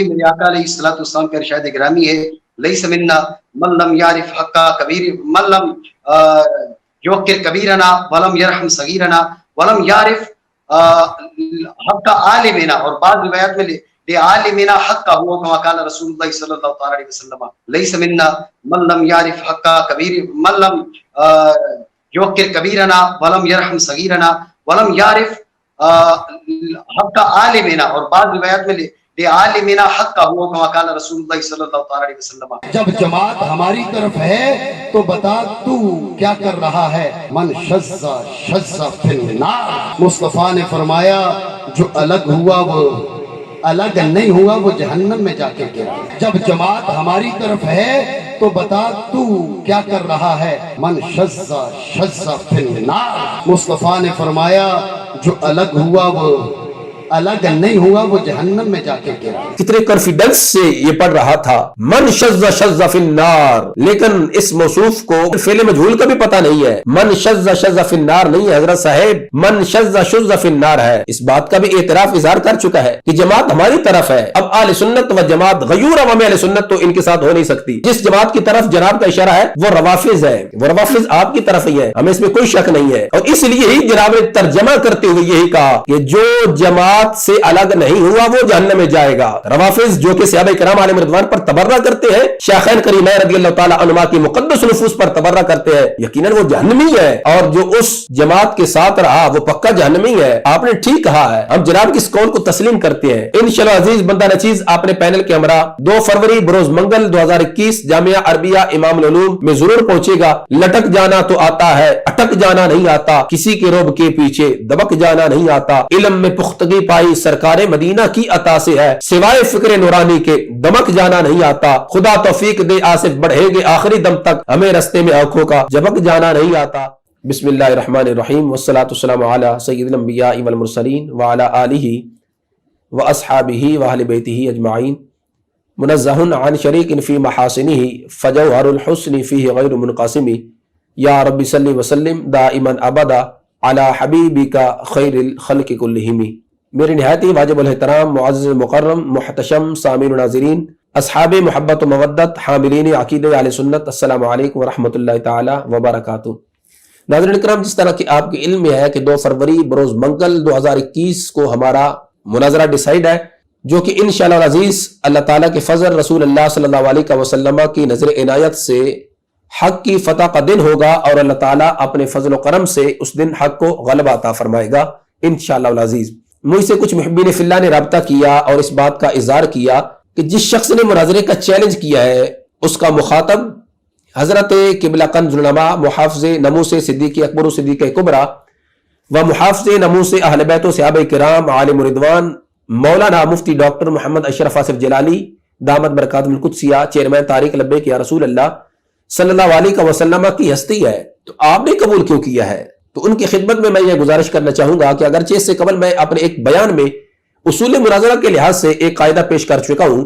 میرے آقا علیہ الصلوۃ والسلام کا ارشاد گرامی ہے لیس منا من لم یعرف حق کبیر من لم یوقر کبیرنا ولم یرحم صغیرنا ولم یعرف حق عالمنا، اور بعض روایات میں لعالمنا حق ہوا کما قال رسول اللہ صلی اللہ علیہ وسلم لیس منا من لم یعرف حق کبیر من لم یوقر کبیرنا ولم یرحم صغیرنا ولم یعرف حق عالمنا، اور بعض روایات میں لعالمنا حق ہوا کما قال رسول اللہ صلی اللہ علیہ وسلم۔ جب جماعت ہماری طرف ہے تو بتا تو کیا کر رہا ہے، من شذ شذ فی النار، مصطفیٰ نے فرمایا جو الگ ہوا وہ الگ نہیں ہوا وہ جہنم میں جا کے گرا۔ جب جماعت ہماری طرف ہے تو بتا تو کیا کر رہا ہے، من شذ شذ فی النار، مصطفیٰ نے فرمایا جو الگ ہوا وہ الگ نہیں ہوا وہ جہنم میں جا کے گرا۔ کتنے کانفیڈنس سے یہ پڑھ رہا تھا من شذ شذ فی النار، لیکن اس موصوف کو فعل مجہول کا بھی پتہ نہیں ہے، من شذ شذ فی النار نہیں ہے حضرت صاحب، من شذ شذ فی النار ہے۔ اس بات کا بھی اعتراف اظہار کر چکا ہے کہ جماعت ہماری طرف ہے۔ اب اہل سنت و جماعت غیور عوام اہل سنت تو ان کے ساتھ ہو نہیں سکتی۔ جس جماعت کی طرف جناب کا اشارہ ہے وہ روافض ہے، وہ روافض آپ کی طرف ہی ہے، ہمیں اس میں کوئی شک نہیں ہے، اور اس لیے ہی جناب نے ترجمہ کرتے ہوئے یہی کہا کہ جو جماعت سے الگ نہیں ہوا وہ جہنم میں جائے گا۔ روافض جو کہ صحابہ کرام علیہم رضوان پر تبرہ کرتے ہیں، شیخین کریمین رضی اللہ تعالی عنہما کی مقدس نفوس پر تبرہ کرتے ہیں، یقیناً وہ جہنمی ہے، اور جو اس جماعت کے ساتھ رہا وہ پکا جہنمی ہے۔ آپ نے ٹھیک کہا ہے، ہم جناب کی اس قول کو تسلیم کرتے ہیں۔ انشاءاللہ عزیز بندہ نچیز آپ نے پینل کے ہمراہ 2 فروری بروز منگل 2021 جامعہ عربیہ امام العلوم میں ضرور پہنچے گا۔ لٹک جانا تو آتا ہے، اٹک جانا نہیں آتا، کسی کے رعب کے پیچھے دبک جانا نہیں آتا، علم میں پختگی پائی سرکار مدینہ کی عطا سے ہے، سوائے فکر نورانی کے دمک جانا نہیں آتا، خدا توفیق دے آصف بڑھے گے آخری دم تک، ہمیں رستے میں آنکھوں کا جھپک جانا نہیں آتا۔ بسم اللہ الرحمن الرحیم، والصلاة والسلام علی سید الانبیاء والمرسلین وعلی آلہ واصحابہ واہل بیتہ اجمعین، منزہ عن شریک فی محاسنہ فجوہر الحسن فیہ غیر منقسم، یا رب صلی وسلم دائما ابدا علی حبیبک خیر الخلق کلہم۔ میرے نہایت ہی واجب الاحترام معزز مکرم محتشم سامعین و ناظرین، اصحاب محبت و مودت، حاملین عقیدہ اہل سنت، السلام علیکم ورحمۃ اللہ تعالی وبرکاتہ۔ ناظرین کرام، جس طرح کہ آپ کے علم میں ہے کہ 2 فروری بروز منگل 2021 کو ہمارا مناظرہ ڈیسائیڈ ہے، جو کہ انشاءاللہ العزیز اللہ تعالیٰ کے فضل رسول اللہ صلی اللہ علیہ وسلم کی نظر عنایت سے حق کی فتح کا دن ہوگا، اور اللہ تعالیٰ اپنے فضل و کرم سے اس دن حق کو غلبہ عطا فرمائے گا انشاءاللہ العزیز۔ مجھ سے کچھ محبین فی اللہ نے رابطہ کیا اور اس بات کا اظہار کیا کہ جس شخص نے مناظرے کا چیلنج کیا ہے اس کا مخاطب حضرت قبلہ کنز العلماء محافظ نموس صدیق اکبر صدیق کبریٰ و محافظ نموس اہل بیت و صحابہ کرام عالم رضوان مولانا مفتی ڈاکٹر محمد اشرف آصف جلالی دامت برکاتہم القدسیہ، چیئرمین تحریک لبیک یا رسول اللہ صلی اللہ علیہ وسلم کی ہستی ہے، تو آپ نے قبول کیوں کیا ہے؟ تو ان کی خدمت میں یہ گزارش کرنا چاہوں گا کہ اگرچہ اس سے قبل میں اپنے ایک بیان میں اصول مناظرہ کے لحاظ سے ایک قاعدہ پیش کر چکا ہوں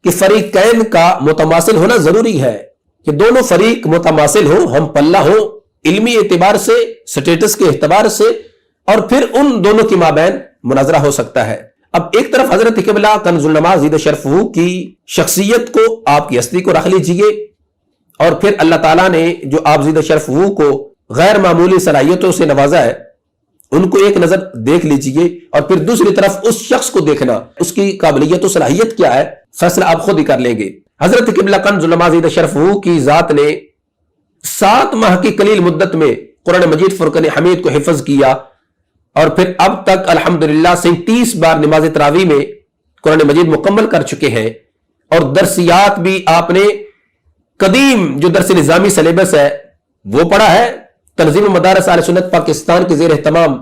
کہ فریقین کا متماثل ہونا ضروری ہے، کہ دونوں فریق متماثل ہوں، ہم پلہ ہوں علمی اعتبار سے، سٹیٹس کے اعتبار سے، اور پھر ان دونوں کے مابین مناظرہ ہو سکتا ہے۔ اب ایک طرف حضرت قبلہ کنز العلماء زید شرفہ کی شخصیت کو، آپ کی ہستی کو رکھ لیجئے، اور پھر اللہ تعالیٰ نے جو آپ زید شرفہ کو غیر معمولی صلاحیتوں سے نوازا ہے ان کو ایک نظر دیکھ لیجئے، اور پھر دوسری طرف اس شخص کو دیکھنا اس کی قابلیت و صلاحیت کیا ہے، فیصلہ آپ خود ہی کر لیں گے۔ حضرت قبلہ کنز العلماء زید شرفہ کی ذات نے 7 ماہ کی قلیل مدت میں قرآن مجید فرقان حمید کو حفظ کیا، اور پھر اب تک الحمدللہ 37 بار نماز تراویح میں قرآن مجید مکمل کر چکے ہیں، اور درسیات بھی آپ نے قدیم جو درس نظامی سلیبس ہے وہ پڑھا ہے، تنظیم مدارس اہل سنت پاکستان کے زیر اہتمام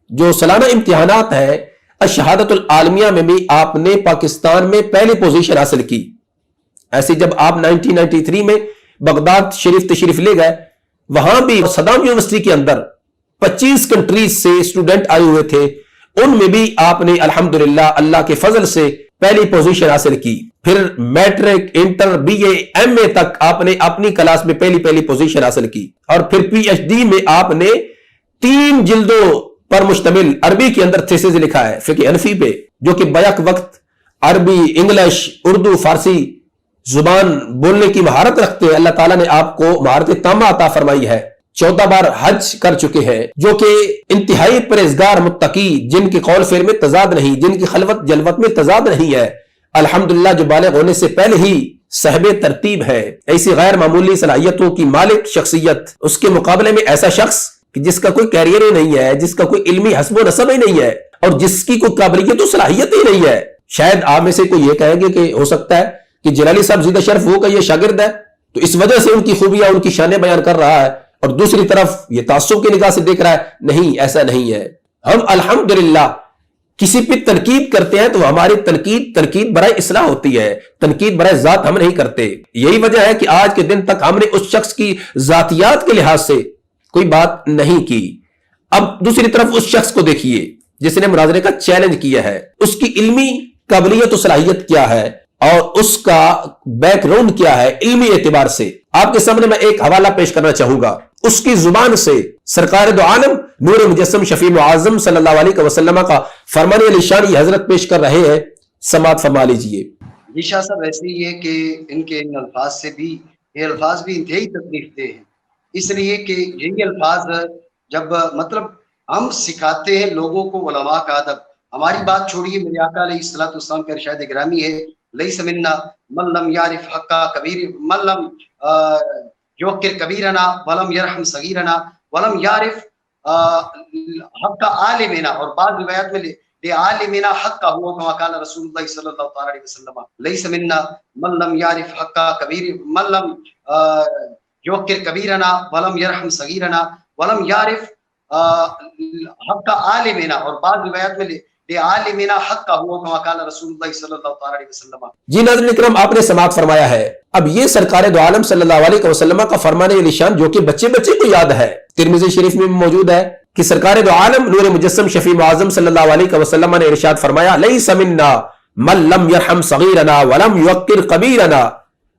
جو سالانہ امتحانات ہیں الشہادت العالمیہ میں بھی آپ نے پاکستان میں پہلی پوزیشن حاصل کی۔ ایسے جب آپ 1993 میں بغداد شریف تشریف لے گئے، وہاں بھی صدام یونیورسٹی کے اندر 25 کنٹریز سے اسٹوڈنٹ آئے ہوئے تھے، ان میں بھی آپ نے الحمدللہ اللہ کے فضل سے پہلی پوزیشن حاصل کی۔ پھر matric, inter, B A, M A تک آپ نے اپنی کلاس میں پہلی پوزیشن حاصل کی، اور پھر پی ایچ ڈی میں آپ نے 3 جلدوں پر مشتمل عربی کے اندر تھیسز لکھا ہے فقہ حنفی پہ، جو کہ بیک وقت عربی، انگلش، اردو، فارسی زبان بولنے کی مہارت رکھتے ہیں، اللہ تعالیٰ نے آپ کو مہارت تامہ عطا فرمائی ہے، 14 بار حج کر چکے ہیں، جو کہ انتہائی پرہیزگار متقی، جن کے قول فعل میں تضاد نہیں، جن کی خلوت جلوت میں تضاد نہیں ہے، الحمدللہ جو بالغ ہونے سے پہلے ہی صاحب ترتیب ہے، ایسی غیر معمولی صلاحیتوں کی مالک شخصیت، اس کے مقابلے میں ایسا شخص کہ جس کا کوئی کیریئر ہی نہیں ہے، جس کا کوئی علمی حسب و نسب ہی نہیں ہے، اور جس کی کوئی قابلیت و صلاحیت ہی نہیں ہے. شاید آپ میں سے کوئی یہ کہیں گے کہ ہو سکتا ہے کہ جلالی صاحب زیدہ شرف ہو کہ یہ شاگرد ہے تو اس وجہ سے ان کی خوبیاں، ان کی شانیں بیان کر رہا ہے، اور دوسری طرف یہ تعصب کی نگاہ سے دیکھ رہا ہے. نہیں، ایسا نہیں ہے. ہم الحمدللہ کسی پہ تنقید کرتے ہیں تو ہماری تنقید برائے اصلاح ہوتی ہے، تنقید برائے ذات ہم نہیں کرتے. یہی وجہ ہے کہ آج کے دن تک ہم نے اس شخص کی ذاتیات کے لحاظ سے کوئی بات نہیں کی. اب دوسری طرف اس شخص کو دیکھیے جس نے مناظرے کا چیلنج کیا ہے، اس کی علمی قابلیت و صلاحیت کیا ہے اور اس کا بیک گراؤنڈ کیا ہے علمی اعتبار سے. آپ کے سامنے میں ایک حوالہ پیش کرنا چاہوں گا، اس کی زبان سے سرکار دو عالم نور مجسم شفیع معظم صلی اللہ علیہ وسلم کا فرمان علی شان یہ حضرت پیش کر رہے ہیں، سماعت فرما لیجئے. جی شاہ صاحب، ایسے ہی ہے کہ ان کے ان الفاظ سے بھی یہ الفاظ بھی انتہائی تکلیف دہ ہیں، اس لیے کہ یہی الفاظ جب مطلب ہم سکھاتے ہیں لوگوں کو علماء کا ادب. ہماری بات چھوڑیے، میرے آقا علیہ الصلوۃ والسلام کا ارشاد گرامی ہے، لیس منا من لم یعرف حق کبیر، من لم یوقر کبیرنا ولم یرحم صغیرنا ولم یعرف حق عالمنا، اور بعض روایات میں لعالمنا حق کا ہوا کما قال رسول اللہ صلی اللہ علیہ وسلم، لیس منا من لم یعرف حق کبیر، من لم یوقر کبیرنا ولم یرحم صغیرنا ولم یعرف حق عالمنا، اور بعض روایات میں لعالمنا حق کا ہوا کما قال رسول اللہ صلی اللہ علیہ وسلم. جی ناظرین اکرام، آپ نے سماعت فرمایا ہے. اب یہ سرکار دو عالم صلی اللہ علیہ وسلم کا فرمان علی شان جو کہ بچے کو یاد ہے، ترمذی شریف میں موجود ہے کہ سرکار دو عالم نور مجسم شفیع معظم صلی اللہ علیہ وسلم نے ارشاد فرمایا، لیس منا من لم یرحم صغیرنا ولم یوقر کبیرنا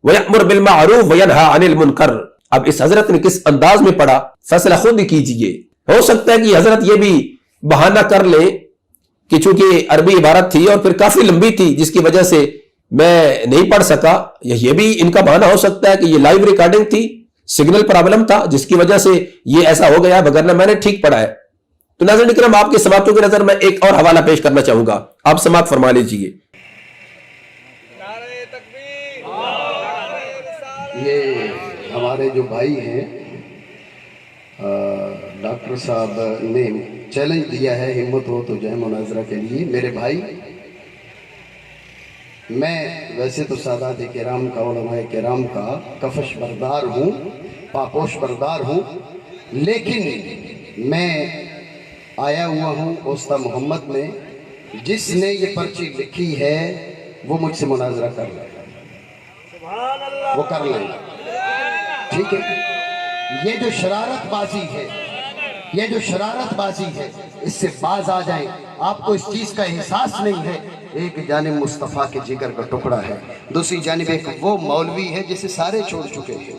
ویأمر بالمعروف وینہی عن المنکر. اب اس حضرت نے کس انداز میں پڑھا، فیصلہ خود ہی کیجئے. ہو سکتا ہے کہ حضرت یہ بھی بہانہ کر لے کہ چونکہ عربی عبارت تھی اور پھر کافی لمبی تھی جس کی وجہ سے میں نہیں پڑھ سکا، یہ بھی ان کا بہانہ ہو سکتا ہے کہ یہ لائیو ریکارڈنگ تھی، سگنل پرابلم تھا جس کی وجہ سے یہ ایسا ہو گیا، وگرنہ میں نے ٹھیک پڑھا ہے. تو ناظرین اکرام، آپ کی سماعتوں کی نظر میں ایک اور حوالہ پیش کرنا چاہوں گا، آپ سماعت فرما لیجئے. یہ ہمارے جو بھائی ہیں ڈاکٹر صاحب نے چیلنج دیا ہے، ہمت ہو تو جائے مناظرہ کے لیے. میرے بھائی، میں ویسے تو سادات کرام کا، علماء کرام کا کفش بردار ہوں، پاپوش بردار ہوں، لیکن میں آیا ہوا ہوں استاد محمد میں. جس نے یہ پرچی لکھی ہے وہ مجھ سے مناظرہ کر لے، وہ کر لیں، ٹھیک ہے. یہ جو شرارت بازی ہے، یہ جو شرارت بازی ہے، اس سے باز آ جائیں. آپ کو اس چیز کا احساس نہیں ہے. ایک جانب مصطفیٰ کے جگر کا ٹکڑا ہے، دوسری جانب ایک وہ مولوی ہے جسے سارے چھوڑ چکے ہیں.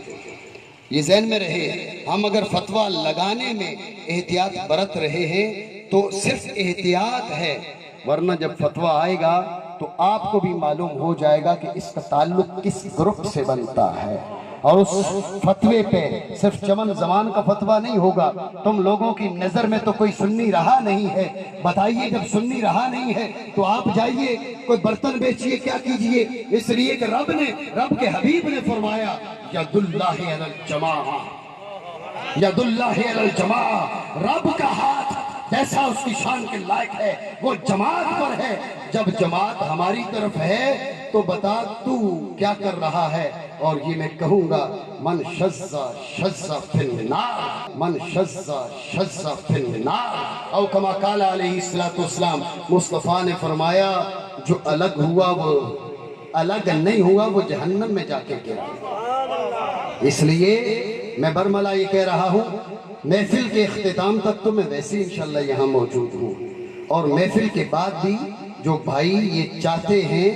یہ ذہن میں رہے، ہم اگر فتویٰ لگانے میں احتیاط برت رہے ہیں تو صرف احتیاط ہے، ورنہ جب فتویٰ آئے گا تو آپ کو بھی معلوم ہو جائے گا کہ اس کا تعلق کس گروپ سے بنتا ہے. اور اس فتوے پہ صرف چمن زمان کا فتویٰ نہیں ہوگا. تم لوگوں کی نظر میں تو کوئی سنی رہا نہیں ہے، بتائیے جب سنی رہا نہیں ہے تو آپ جائیے کوئی برتن بیچیے، کیا کیجئے، اس لیے کہ رب کے حبیب نے فرمایا ید اللہ علی الجماعہ، ید اللہ علی الجماعہ. رب کا ہاتھ جیسا اس کی شان کے لائق ہے وہ جماعت پر ہے. جب جماعت ہماری طرف ہے تو بتا تو کیا کر رہا ہے. اور یہ میں کہوں گا، من شذ فی النار، من شذ فی النار، او کما قال علیہ السلام. مصطفیٰ نے فرمایا جو الگ ہوا وہ الگ نہیں ہوا، وہ جہنم میں جا کے گرا. اس لیے میں برملا یہ کہہ رہا ہوں، محفل کے اختتام تک تو میں ویسے انشاءاللہ یہاں موجود ہوں، اور محفل کے بعد بھی جو بھائی یہ چاہتے ہیں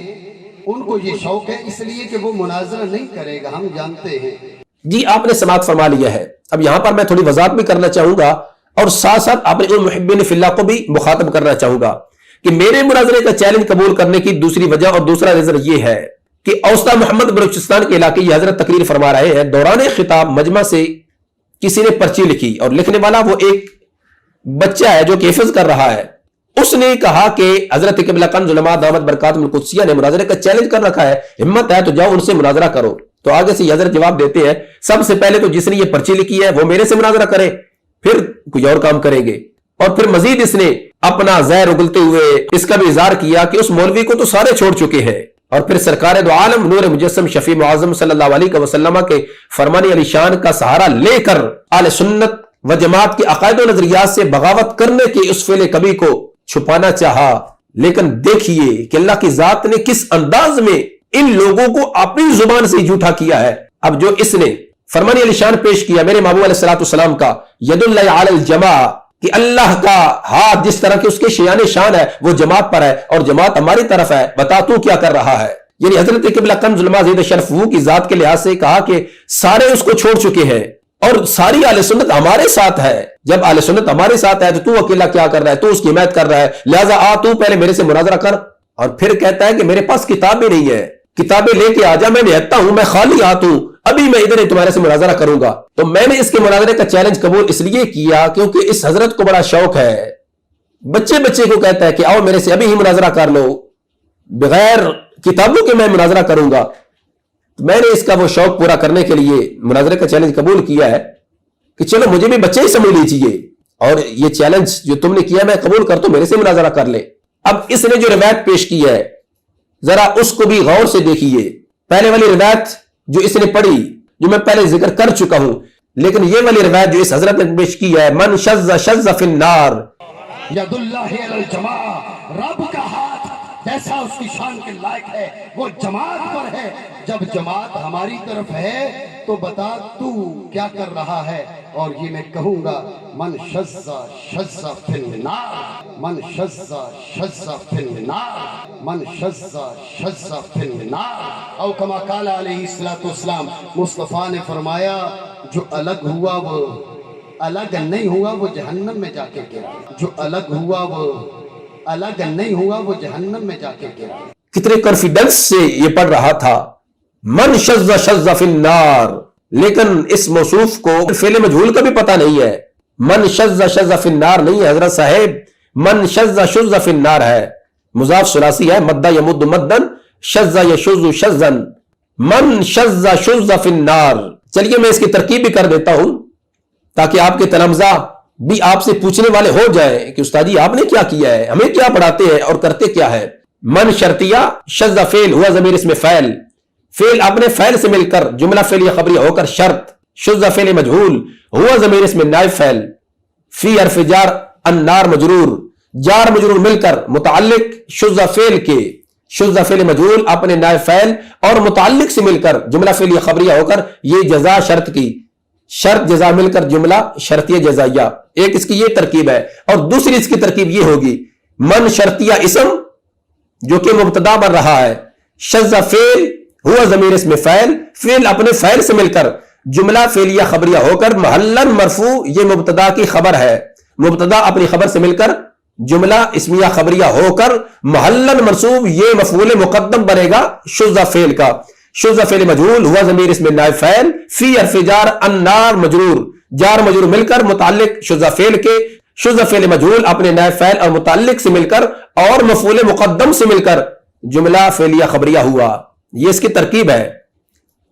ان کو یہ شوق ہے، اس لیے کہ وہ مناظرہ نہیں کرے گا، ہم جانتے ہیں. جی آپ نے سماعت فرما لیا ہے. اب یہاں پر میں تھوڑی وضاحت بھی کرنا چاہوں گا اور ساتھ ساتھ اپنے ان محبین فی اللہ کو بھی مخاطب کرنا چاہوں گا کہ میرے مناظرے کا چیلنج قبول کرنے کی دوسری وجہ اور دوسرا ریزن یہ ہے کہ اوسطا محمد بلوچستان کے علاقے یہ حضرت تقریر فرما رہے ہیں، دوران خطاب مجمع سے کسی نے پرچی لکھی اور لکھنے والا وہ ایک بچہ ہے جو کہ حفظ کر رہا ہے. اس نے کہا کہ حضرت قبلہ کنز العلماء دامت برکاتہم القدسیہ نے مناظرے کا چیلنج کر رکھا ہے، ہمت ہے تو جاؤ ان سے مناظرہ کرو. تو آگے سے حضرت جواب دیتے ہیں، سب سے پہلے تو جس نے یہ پرچی لکھی ہے وہ میرے سے مناظرہ کرے، پھر کوئی اور کام کریں گے. اور پھر مزید اس نے اپنا زہر اگلتے ہوئے اس کا بھی اظہار کیا کہ اس مولوی کو تو سارے چھوڑ چکے ہیں. اور پھر سرکار دو عالم نور مجسم شفیع معظم صلی اللہ علیہ وسلم کے فرمان علی شان کا سہارا لے کر اہل سنت و جماعت کے عقائد و نظریات سے بغاوت کرنے کے اس فعل کبھی کو چھپانا چاہا. لیکن دیکھیے کہ اللہ کی ذات نے کس انداز میں ان لوگوں کو اپنی زبان سے جھوٹا کیا ہے. اب جو اس نے فرمان علی شان پیش کیا میرے محبوب علیہ الصلوۃ والسلام کا، ید اللہ علی الجماع، کہ اللہ کا ہاتھ جس طرح کے اس کے شیان شان ہے وہ جماعت پر ہے اور جماعت ہماری طرف ہے، بتا تو کیا کر رہا ہے. یعنی حضرت قبلہ کنز العلماء زید شرف وہ کی ذات کے لحاظ سے کہا کہ سارے اس کو چھوڑ چکے ہیں اور ساری اہل سنت ہمارے ساتھ ہے. جب اہل سنت ہمارے ساتھ ہے تو اکیلا کیا کر رہا ہے؟ تو اس کی حمایت کر رہا ہے، لہذا آ تو پہلے میرے سے مناظرہ کر. اور پھر کہتا ہے کہ میرے پاس کتابیں نہیں ہے، کتابیں لے کے آ جا، میں نہتا ہوں، میں خالی ہاتھ ہوں، ابھی میں ادھر تمہارے سے مناظرہ کروں گا. تو میں نے اس کے مناظرے کا چیلنج قبول اس لیے کیا کیونکہ اس حضرت کو بڑا شوق ہے، بچے کو کہتا ہے کہ آؤ میرے سے ابھی ہی مناظرہ کر لو، بغیر کتابوں کے میں مناظرہ کروں گا. میں نے اس کا وہ شوق پورا کرنے کے لیے مناظرے کا چیلنج قبول کیا ہے کہ چلو مجھے بھی بچے ہی سمجھ لیجیے اور یہ چیلنج جو تم نے کیا میں قبول کرتا ہوں، میرے سے مناظرہ کر لے. اب اس نے جو روایت پیش کی ہے ذرا اس کو بھی غور سے دیکھیے. پہلے والی روایت جو اس نے پڑھی جو میں پہلے ذکر کر چکا ہوں، لیکن یہ والی روایت جو اس حضرت نے پیش کی ہے، من شذ شذ فی النار، ید اللہ علی الجماع، رب کا ہاتھ جیسا اس کی شان کے لائق ہے وہ جماعت پر ہے. جب جماعت ہماری طرف ہے تو بتا تو کیا کر رہا ہے. اور یہ میں کہوں گا، من شذ شذ فی النار، من شذ شذ فی النار، من شذ شذ فی النار. او کما قال علیہ الصلوۃ والسلام، مصطفیٰ نے فرمایا جو الگ ہوا وہ الگ نہیں ہوا وہ جہنم میں جا کے گرا، جو الگ ہوا وہ الگ نہیں ہوا وہ جہنم میں جا کے گرا. کتنے کانفیڈنس سے یہ پڑھ رہا تھا، من شذ شذ فی النار، لیکن اس موصوف کو فعل مجہول کا بھی پتہ نہیں ہے. من شذ شذ فی النار نہیں ہے حضرت صاحب، من شذ شذ فی النار ہے، مضاف ثلاثی ہے، مد یمد مدن، شذ یشذ شذن، من شذ شذ فی النار. چلیے میں اس کی ترکیب بھی کر دیتا ہوں تاکہ آپ کے تلامذہ بھی آپ سے پوچھنے والے ہو جائیں کہ استاد جی آپ نے کیا کیا ہے، ہمیں کیا پڑھاتے ہیں اور کرتے کیا ہے. من شرطیہ، شذ فعل ہوا ضمیر اسم فعل، فعل اپنے فعل سے مل کر جملہ فعلیہ خبریہ ہو کر شرط، شذ فعل مجہول ہوا ضمیر اسم نائب فعل، فی حرف جار النار مجرور، جار مجرور مل کر متعلق شذ فعل کے، شذ فعل مجہول اپنے نائب فعل اور متعلق سے مل کر جملہ فعلیہ خبریہ ہو کر یہ جزا شرط کی، شرط جزا مل کر جملہ شرطیہ جزائیہ. ایک اس کی یہ ترکیب ہے اور دوسری اس کی ترکیب یہ ہوگی، من شرطیہ اسم جو کہ مبتدا بن رہا ہے، شذ فعل ہوا ضمیر اسم فعل، فعل اپنے فعل سے مل کر جملہ فعلیہ خبریہ ہو کر محلاً مرفوع، یہ مبتدا کی خبر ہے، مبتدا اپنی خبر سے مل کر جملہ اسمیہ خبریہ ہو کر محلاً منصوب، یہ مفعول مقدم بنے گا شذ فعل کا. شذ فعل مجہول ہوا ضمیر اسم نائب فاعل، فی حرف جار النار مجرور، جار مجرور مل کر متعلق شذ فعل کے، شذ فعل مجہول اپنے نائب فاعل اور متعلق سے مل کر اور مفعول مقدم سے مل کر جملہ فعلیہ خبریہ ہوا. یہ اس کی ترکیب ہے.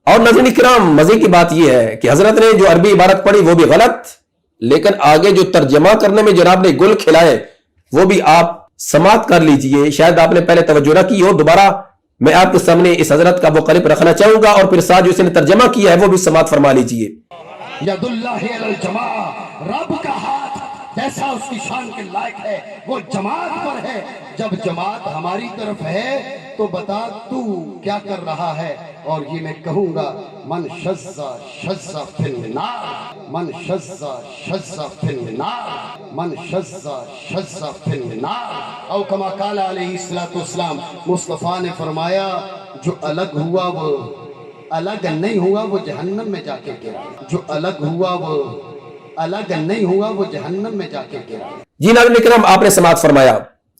اور ناظرین کرام مزے کی بات یہ ہے کہ حضرت نے جو عربی عبارت پڑھی وہ بھی غلط، لیکن آگے جو ترجمہ کرنے میں جناب نے گل کھلائے وہ بھی آپ سماعت کر لیجئے. شاید آپ نے پہلے توجہ نہ کی ہو، دوبارہ میں آپ کے سامنے اس حضرت کا وہ قلب رکھنا چاہوں گا اور پھر ساتھ جو اس نے ترجمہ کیا ہے وہ بھی سماعت فرما لیجئے. ید اللہ علی الجماع، رب کا ہاتھ جیسا اس کی شان کے لائق ہے وہ جماعت پر ہے. جب جماعت ہماری طرف ہے تو بتا تو کیا کر رہا ہے. اور یہ میں کہوں گا، من شذ شذ فی النار، من شذ شذ فی النار، من شذ شذ فی النار. او کما قال علیہ الصلوۃ والسلام، مصطفیٰ نے فرمایا جو الگ ہوا وہ الگ نہیں ہوا وہ جہنم میں جا کے گرا، جو الگ ہوا وہ الگ نہیں ہوا وہ جہنم میں جا کے گرا. جی ناظرین کرام، آپ نے سماعت فرمایا